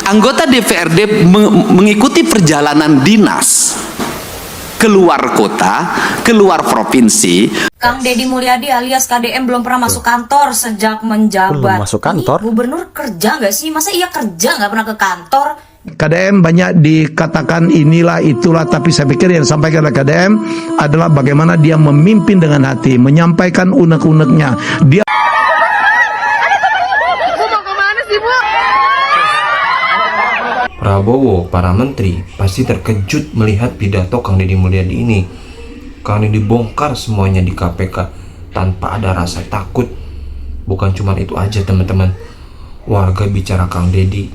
anggota DPRD mengikuti perjalanan dinas keluar kota, keluar provinsi. Kang Deddy Mulyadi alias KDM belum pernah masuk kantor sejak menjabat. Belum masuk kantor? Ini gubernur kerja nggak sih? Masa iya kerja nggak pernah ke kantor? KDM banyak dikatakan inilah itulah, tapi saya pikir yang disampaikan oleh KDM adalah bagaimana dia memimpin dengan hati, menyampaikan unek-uneknya. Dia Prabowo, para menteri pasti terkejut melihat pidato Kang Deddy Mulyadi ini. Kang Deddy bongkar semuanya di KPK tanpa ada rasa takut. Bukan cuma itu aja teman-teman, warga bicara Kang Deddy.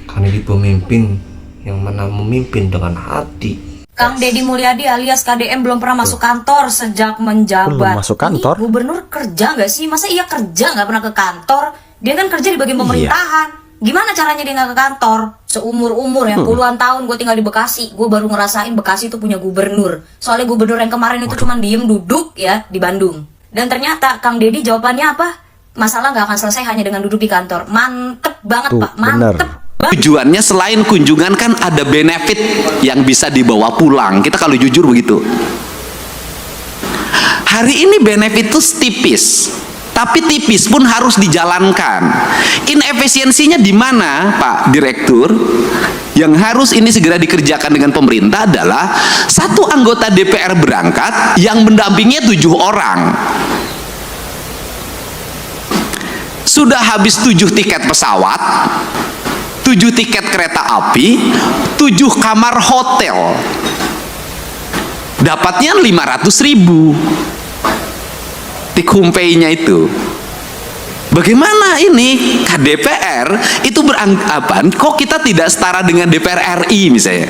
Kang Deddy pemimpin yang mana memimpin dengan hati. Kang Deddy Mulyadi alias KDM belum pernah masuk kantor sejak menjabat. Belum masuk kantor? Ini gubernur kerja nggak sih? Masa iya kerja nggak pernah ke kantor? Dia kan kerja di bagian pemerintahan. Gimana caranya dia nggak ke kantor? Seumur-umur ya, puluhan tahun gue tinggal di Bekasi, gue baru ngerasain Bekasi itu punya gubernur. Soalnya gubernur yang kemarin itu cuma diem duduk ya di Bandung. Dan ternyata Kang Deddy jawabannya apa? Masalah nggak akan selesai hanya dengan duduk di kantor. Mantep banget Pak, mantep. Tujuannya selain kunjungan kan ada benefit yang bisa dibawa pulang. Kita kalau jujur begitu. Hari ini benefit itu tipis. Tapi tipis pun harus dijalankan. Inefisiensinya di mana, Pak Direktur? Yang harus ini segera dikerjakan dengan pemerintah adalah satu anggota DPR berangkat yang mendampinginya 7 orang. Sudah habis 7 tiket pesawat, 7 tiket kereta api, 7 kamar hotel. Dapatnya 500.000. Tikumpeinya itu. Bagaimana ini KDPR itu beranggapan kok kita tidak setara dengan DPR RI misalnya,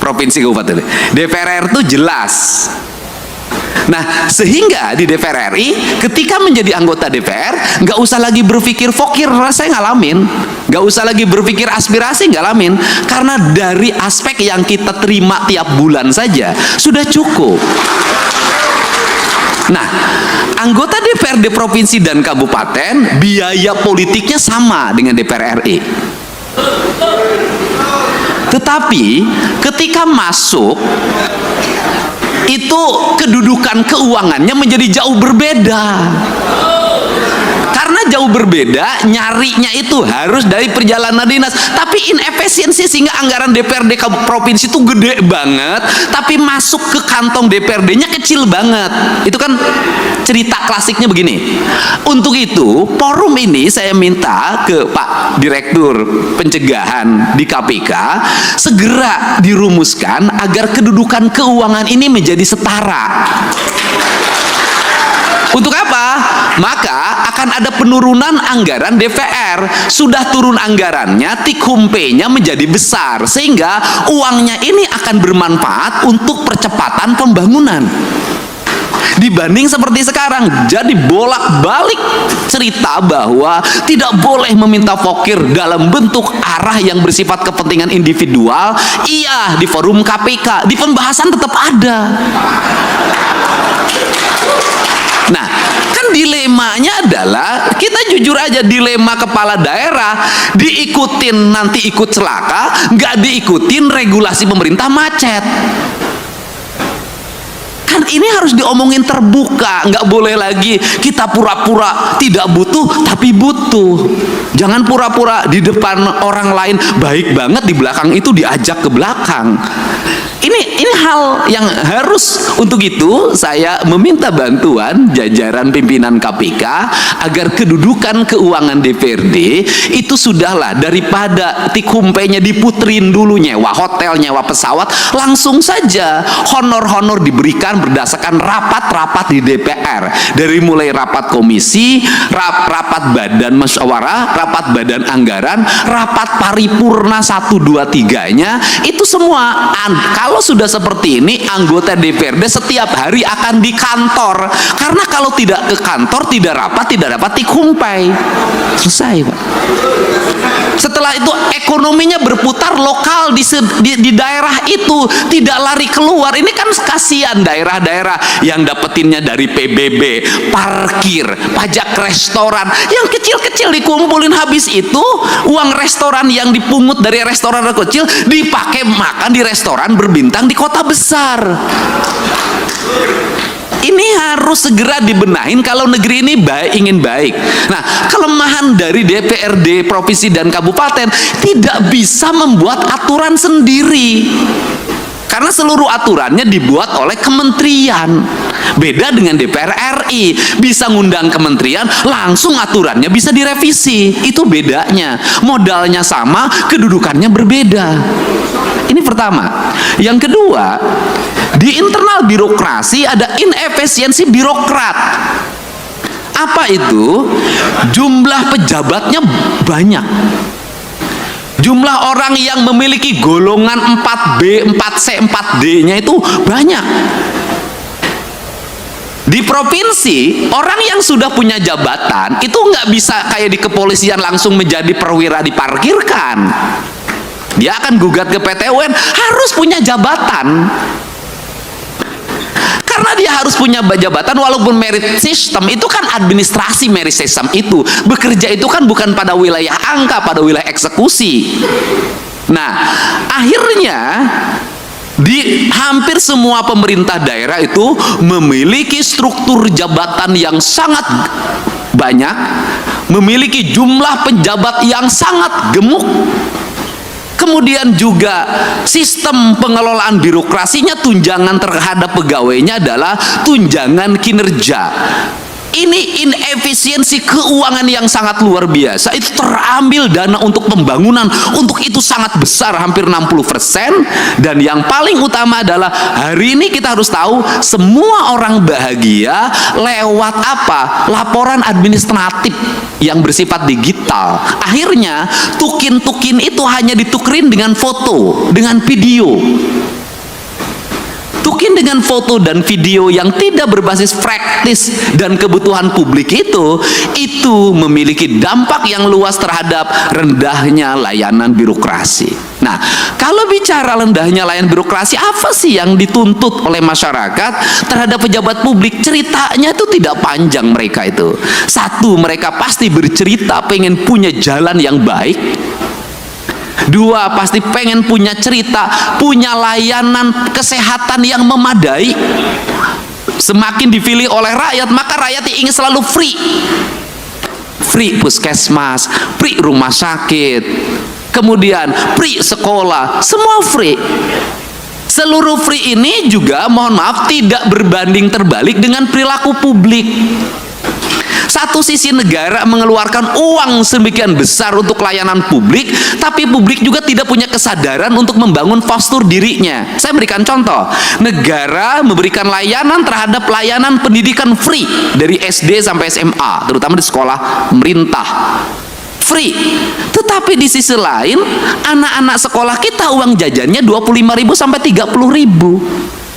provinsi kabupaten. DPR RI itu jelas. Nah, sehingga di DPR RI ketika menjadi anggota DPR nggak usah lagi berpikir fakir, saya ngalamin, nggak usah lagi berpikir aspirasi, ngalamin, karena dari aspek yang kita terima tiap bulan saja sudah cukup. Nah, anggota DPRD provinsi dan kabupaten biaya politiknya sama dengan DPR RI. Tetapi ketika masuk itu kedudukan keuangannya menjadi jauh berbeda. Karena jauh berbeda, nyarinya itu harus dari perjalanan dinas. Tapi inefisiensi sehingga anggaran DPRD provinsi itu gede banget, tapi masuk ke kantong DPRD-nya kecil banget. Itu kan cerita klasiknya begini. Untuk itu, forum ini saya minta ke Pak Direktur Pencegahan di KPK segera dirumuskan agar kedudukan keuangan ini menjadi setara. Untuk apa? Maka akan ada penurunan anggaran DPR. Sudah turun anggarannya, tikumpeinya menjadi besar, sehingga uangnya ini akan bermanfaat untuk percepatan pembangunan. Dibanding seperti sekarang, jadi bolak-balik cerita bahwa tidak boleh meminta fakir dalam bentuk arah yang bersifat kepentingan individual. Iya, di forum KPK, di pembahasan tetap ada. Nah, kan dilemanya adalah, kita jujur aja, dilema kepala daerah, diikutin nanti ikut celaka, nggak diikutin regulasi pemerintah macet. Kan ini harus diomongin terbuka, nggak boleh lagi kita pura-pura tidak butuh tapi butuh. Jangan pura-pura di depan orang lain baik banget, di belakang itu diajak ke belakang. Ini hal yang harus, untuk itu saya meminta bantuan jajaran pimpinan KPK agar kedudukan keuangan DPRD itu sudahlah, daripada tikumpeinya diputerin dulu, nyewa hotel, nyewa pesawat, langsung saja honor-honor diberikan berdasarkan rapat-rapat di DPR, dari mulai rapat komisi, rapat badan musyawarah, rapat badan anggaran, rapat paripurna 1, 2, 3-nya itu semua. Kalau sudah seperti ini, anggota DPRD setiap hari akan di kantor. Karena kalau tidak ke kantor, tidak dapat dikumpai. Selesai, Pak. Setelah itu ekonominya berputar lokal di daerah itu, tidak lari keluar. Ini kan kasihan daerah-daerah yang dapetinnya dari PBB, parkir, pajak restoran, yang kecil-kecil dikumpulin, habis itu uang restoran yang dipungut dari restoran kecil dipakai makan di restoran berbintang di kota besar. Ini harus segera dibenahin kalau negeri ini ingin baik. Nah, kelemahan dari DPRD provinsi dan kabupaten tidak bisa membuat aturan sendiri. Karena seluruh aturannya dibuat oleh kementerian. Beda dengan DPR RI, bisa ngundang kementerian, langsung aturannya bisa direvisi. Itu bedanya. Modalnya sama, kedudukannya berbeda. Ini pertama. Yang kedua, di internal birokrasi ada inefisiensi birokrat. Apa itu? Jumlah pejabatnya banyak. Jumlah orang yang memiliki golongan 4B, 4C, 4D-nya itu banyak. Di provinsi, orang yang sudah punya jabatan itu nggak bisa kayak di kepolisian langsung menjadi perwira diparkirkan. Dia akan gugat ke PT UN, harus punya jabatan. Karena dia harus punya jabatan, walaupun merit system itu kan administrasi, merit system itu bekerja itu kan bukan pada wilayah angka, pada wilayah eksekusi. Nah, akhirnya di hampir semua pemerintah daerah itu memiliki struktur jabatan yang sangat banyak, memiliki jumlah pejabat yang sangat gemuk. Kemudian juga sistem pengelolaan birokrasinya, tunjangan terhadap pegawainya adalah tunjangan kinerja. Ini inefisiensi keuangan yang sangat luar biasa. Itu terambil dana untuk pembangunan, untuk itu sangat besar, hampir 60%. Dan yang paling utama adalah hari ini kita harus tahu semua orang bahagia lewat apa? Laporan administratif yang bersifat digital. Akhirnya tukin-tukin itu hanya ditukerin dengan foto, dengan video. Tukin dengan foto dan video yang tidak berbasis praktis dan kebutuhan publik itu memiliki dampak yang luas terhadap rendahnya layanan birokrasi. Nah, kalau bicara rendahnya layanan birokrasi, apa sih yang dituntut oleh masyarakat terhadap pejabat publik? Ceritanya itu tidak panjang mereka itu. Satu, mereka pasti bercerita pengen punya jalan yang baik. Dua, pasti pengen punya cerita, punya layanan kesehatan yang memadai. Semakin dipilih oleh rakyat, maka rakyat ingin selalu free. Free puskesmas, free rumah sakit, kemudian free sekolah, semua free. Seluruh free ini juga, mohon maaf, tidak berbanding terbalik dengan perilaku publik. Satu sisi negara mengeluarkan uang sedemikian besar untuk layanan publik, tapi publik juga tidak punya kesadaran untuk membangun postur dirinya. Saya berikan contoh, negara memberikan layanan terhadap layanan pendidikan free dari SD sampai SMA, terutama di sekolah pemerintah. Free. Tetapi di sisi lain, anak-anak sekolah kita uang jajannya 25.000 sampai 30.000.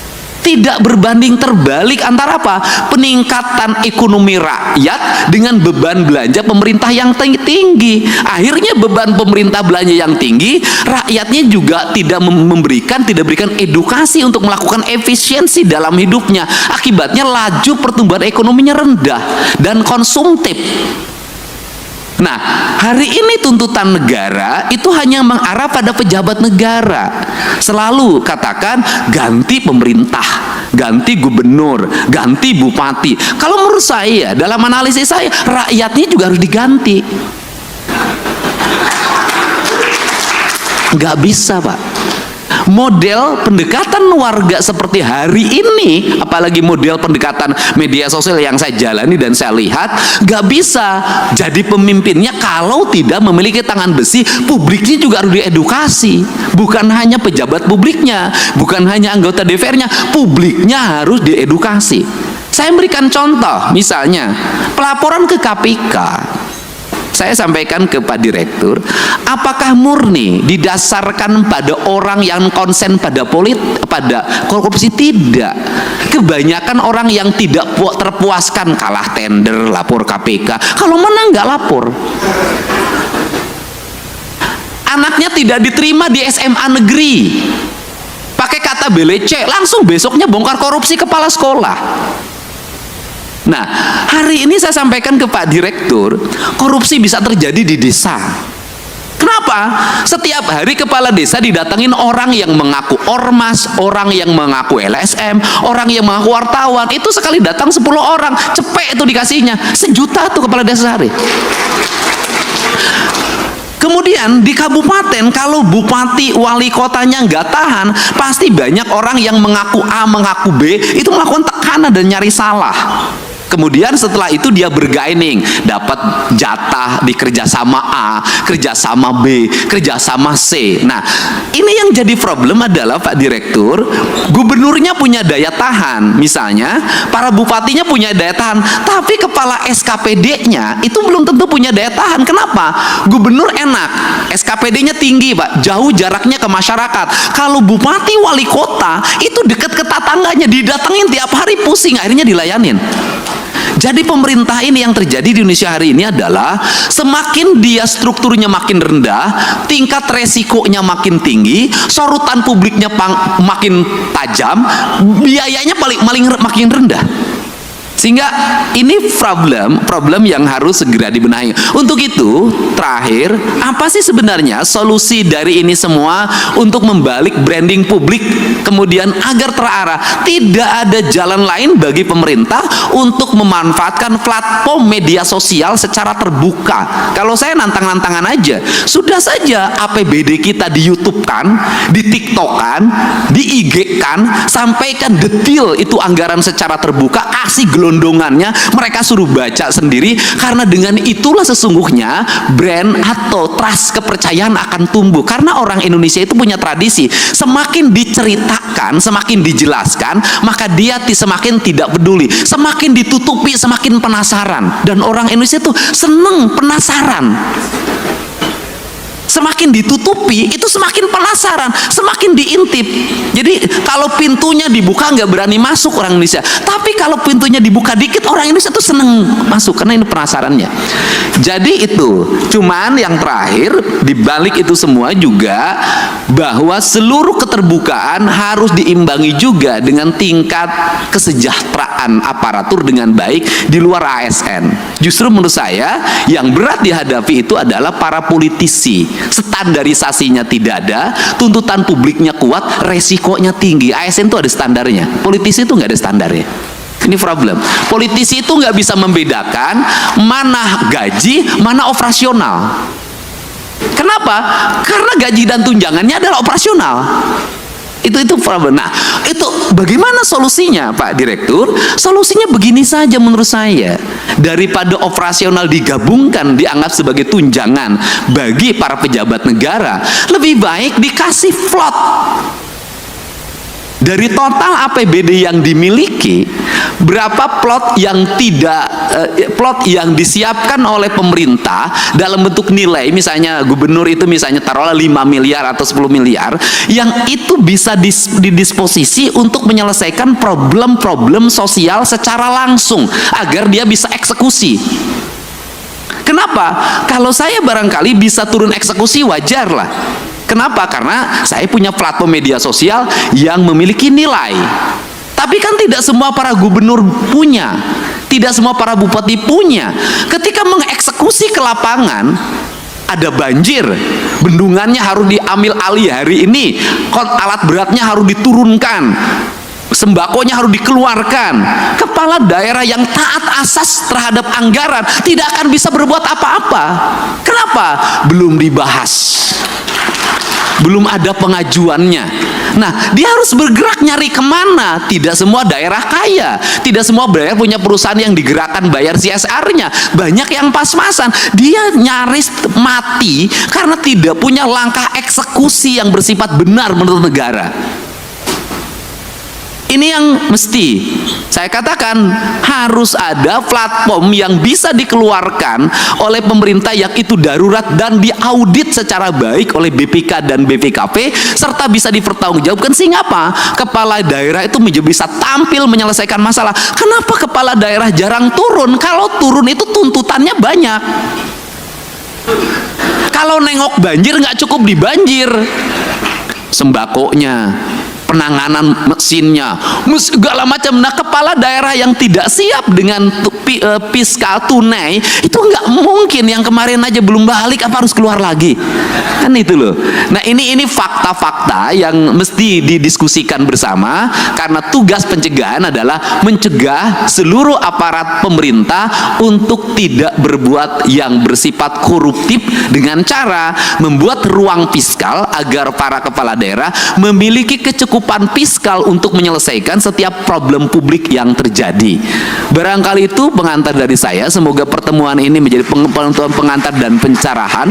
Tidak berbanding terbalik antara apa? Peningkatan ekonomi rakyat dengan beban belanja pemerintah yang tinggi. Akhirnya beban pemerintah belanja yang tinggi, rakyatnya juga tidak berikan edukasi untuk melakukan efisiensi dalam hidupnya. Akibatnya laju pertumbuhan ekonominya rendah dan konsumtif. Nah, hari ini tuntutan negara itu hanya mengarah pada pejabat negara. Selalu katakan ganti pemerintah, ganti gubernur, ganti bupati. Kalau menurut saya, dalam analisis saya, rakyatnya juga harus diganti. Nggak bisa, Pak. Model pendekatan warga seperti hari ini, apalagi model pendekatan media sosial yang saya jalani dan saya lihat, gak bisa jadi pemimpinnya kalau tidak memiliki tangan besi. Publiknya juga harus diedukasi, bukan hanya pejabat publiknya, bukan hanya anggota DPR-nya, publiknya harus diedukasi. Saya berikan contoh, misalnya pelaporan ke KPK. saya sampaikan ke Pak Direktur, apakah murni didasarkan pada orang yang konsen pada pada korupsi? Tidak. Kebanyakan orang yang tidak terpuaskan, kalah tender, lapor KPK, kalau menang nggak lapor. Anaknya tidak diterima di SMA negeri, pakai kata belece, langsung besoknya bongkar korupsi kepala sekolah. Nah, hari ini saya sampaikan ke Pak Direktur, korupsi bisa terjadi di desa. Kenapa? Setiap hari kepala desa didatengin orang yang mengaku ormas, orang yang mengaku LSM, orang yang mengaku wartawan. Itu sekali datang 10 orang, cepet itu dikasihnya. 1 juta tuh kepala desa sehari. Kemudian di kabupaten, kalau bupati wali kotanya nggak tahan, pasti banyak orang yang mengaku A, mengaku B, itu melakukan tekanan dan nyari salah. Kemudian setelah itu dia bergaining, dapat jatah di kerjasama A, kerjasama B, kerjasama C. Nah, ini yang jadi problem adalah Pak Direktur, gubernurnya punya daya tahan, misalnya para bupatinya punya daya tahan, tapi kepala SKPD-nya itu belum tentu punya daya tahan. Kenapa? Gubernur enak, SKPD-nya tinggi Pak, jauh jaraknya ke masyarakat. Kalau bupati wali kota itu dekat ke tetangganya, didatengin tiap hari, pusing, akhirnya dilayanin. Jadi pemerintah ini yang terjadi di Indonesia hari ini adalah semakin dia strukturnya makin rendah, tingkat resikonya makin tinggi, sorotan publiknya makin tajam, biayanya makin rendah. Sehingga ini problem yang harus segera dibenahi. Untuk itu, terakhir, apa sih sebenarnya solusi dari ini semua untuk membalik branding publik kemudian agar terarah? Tidak ada jalan lain bagi pemerintah untuk memanfaatkan platform media sosial secara terbuka. Kalau saya nantang-nantangan aja, sudah saja APBD kita di YouTube kan, di TikTok kan, di IG kan, sampaikan detail itu anggaran secara terbuka, kasih gelondongannya, mereka suruh baca sendiri, karena dengan itulah sesungguhnya brand atau trust, kepercayaan akan tumbuh. Karena orang Indonesia itu punya tradisi, semakin diceritakan, semakin dijelaskan, maka dia semakin tidak peduli, semakin ditutupi semakin penasaran, dan orang Indonesia itu seneng penasaran. Semakin ditutupi itu semakin penasaran, semakin diintip. Jadi kalau pintunya dibuka nggak berani masuk orang Indonesia, tapi kalau pintunya dibuka dikit orang Indonesia tuh seneng masuk karena ini penasarannya. Jadi itu, cuman yang terakhir dibalik itu semua juga bahwa seluruh keterbukaan harus diimbangi juga dengan tingkat kesejahteraan aparatur dengan baik di luar ASN. Justru menurut saya yang berat dihadapi itu adalah para politisi. Standarisasinya tidak ada, tuntutan publiknya kuat, resikonya tinggi. ASN itu ada standarnya, politisi itu nggak ada standarnya. Ini problem. Politisi itu nggak bisa membedakan mana gaji, mana operasional. Kenapa? Karena gaji dan tunjangannya adalah operasional. Itu problem. Nah, itu bagaimana solusinya, Pak Direktur? Solusinya begini saja menurut saya. Daripada operasional digabungkan dianggap sebagai tunjangan bagi para pejabat negara, lebih baik dikasih plot. Dari total APBD yang dimiliki, berapa plot yang plot yang disiapkan oleh pemerintah dalam bentuk nilai, misalnya gubernur itu misalnya taruhlah 5 miliar atau 10 miliar, yang itu bisa didisposisi untuk menyelesaikan problem-problem sosial secara langsung agar dia bisa eksekusi. Kenapa? Kalau saya barangkali bisa turun eksekusi, wajar lah. Kenapa? Karena saya punya platform media sosial yang memiliki nilai. Tapi kan tidak semua para gubernur punya, tidak semua para bupati punya. Ketika mengeksekusi ke lapangan, ada banjir, bendungannya harus diambil alih hari ini, alat beratnya harus diturunkan, sembakonya harus dikeluarkan. Kepala daerah yang taat asas terhadap anggaran tidak akan bisa berbuat apa-apa. Kenapa? Belum dibahas, belum ada pengajuannya. Nah, dia harus bergerak nyari kemana. Tidak semua daerah kaya, tidak semua daerah punya perusahaan yang digerakkan bayar CSR-nya. Banyak yang pas-pasan. Dia nyaris mati karena tidak punya langkah eksekusi yang bersifat benar menurut negara. ini yang mesti saya katakan, harus ada platform yang bisa dikeluarkan oleh pemerintah yang itu darurat dan diaudit secara baik oleh BPK dan BPKP serta bisa dipertanggungjawabkan, sehingga apa? Kepala daerah itu bisa tampil menyelesaikan masalah. Kenapa kepala daerah jarang turun? Kalau turun itu tuntutannya banyak. Kalau nengok banjir nggak cukup di banjir, sembakonya, penanganan mesinnya, segala macam. Nah, kepala daerah yang tidak siap dengan fiskal tunai itu nggak mungkin. Yang kemarin aja belum balik, apa harus keluar lagi? Kan itu loh. Nah, ini fakta-fakta yang mesti didiskusikan bersama, karena tugas pencegahan adalah mencegah seluruh aparat pemerintah untuk tidak berbuat yang bersifat koruptif dengan cara membuat ruang fiskal agar para kepala daerah memiliki kecukupan fiskal untuk menyelesaikan setiap problem publik yang terjadi. Barangkali itu pengantar dari saya. Semoga pertemuan ini menjadi pengantar dan pencerahan,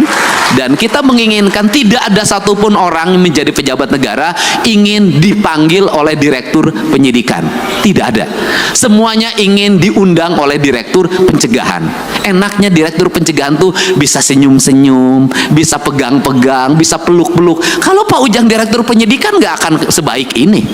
dan kita menginginkan tidak ada satupun orang yang menjadi pejabat negara ingin dipanggil oleh direktur penyidikan. Tidak ada. Semuanya ingin diundang oleh direktur pencegahan. Enaknya direktur pencegahan tuh bisa senyum-senyum, bisa pegang-pegang, bisa peluk-peluk. Kalau Pak Ujang direktur penyidikan nggak akan sebaik ini.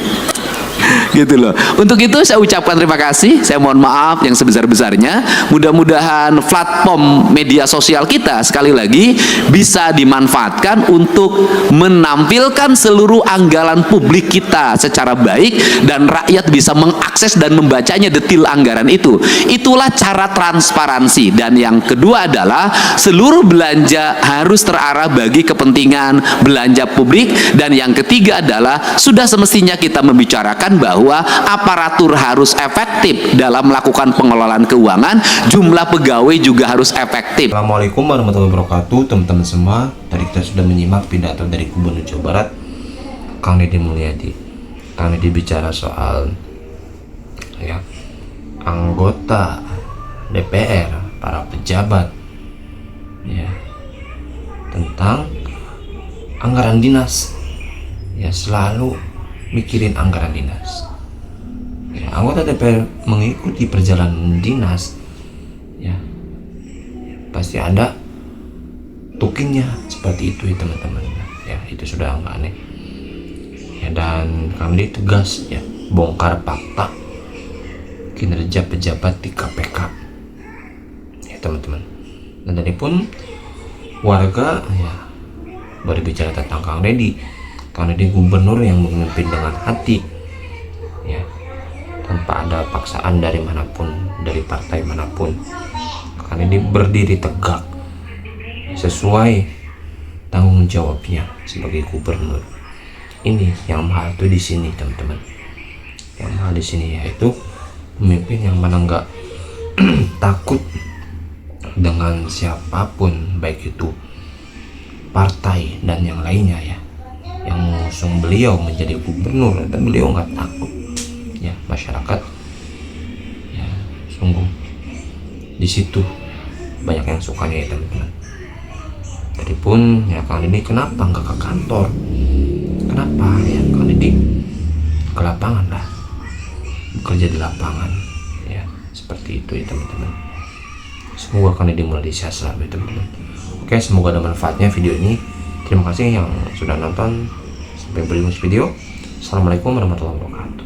Gitu loh. Untuk itu saya ucapkan terima kasih. Saya mohon maaf yang sebesar-besarnya. Mudah-mudahan platform media sosial kita sekali lagi bisa dimanfaatkan untuk menampilkan seluruh anggaran publik kita secara baik, dan rakyat bisa mengakses dan membacanya detail anggaran itu. Itulah cara transparansi. Dan yang kedua adalah seluruh belanja harus terarah bagi kepentingan belanja publik. Dan yang ketiga adalah sudah semestinya kita membicarakan bahwa aparatur harus efektif dalam melakukan pengelolaan keuangan, jumlah pegawai juga harus efektif. Assalamualaikum warahmatullahi wabarakatuh, teman-teman semua. Tadi kita sudah menyimak pidato dari Gubernur Jawa Barat, Kang Deddy Mulyadi. Kang Deddy bicara soal ya anggota DPR, para pejabat, ya, tentang anggaran dinas. Ya, selalu mikirin anggaran dinas. Ya, anggota DPR mengikuti perjalanan dinas, ya, pasti ada tukinnya seperti itu ya teman-teman. Ya, itu sudah nggak aneh. Ya, dan kami tegas ya bongkar fakta kinerja pejabat di KPK. Ya teman-teman. Dan tadi pun warga ya berbicara tentang Kang Deddy. Karena dia gubernur yang memimpin dengan hati, ya, tanpa ada paksaan dari manapun, dari partai manapun. Karena dia berdiri tegak sesuai tanggung jawabnya sebagai gubernur. Ini yang mahal tuh di sini teman-teman. Yang mahal di sini yaitu pemimpin yang mana nggak takut dengan siapapun, baik itu partai dan yang lainnya ya, yang mengusung beliau menjadi gubernur, dan beliau nggak takut. Ya, masyarakat ya sungguh di situ banyak yang sukanya ya teman-teman. Tadi pun ya Kang Deddy kenapa nggak ke kantor? Kenapa ya Kang Deddy ke lapangan lah, bekerja di lapangan ya, seperti itu ya teman-teman. Semoga Kang Deddy mulai sehat selalu ya teman-teman. Oke, semoga ada manfaatnya video ini. Terima kasih yang sudah nonton. Sampai berjumpa di video. Assalamualaikum warahmatullahi wabarakatuh.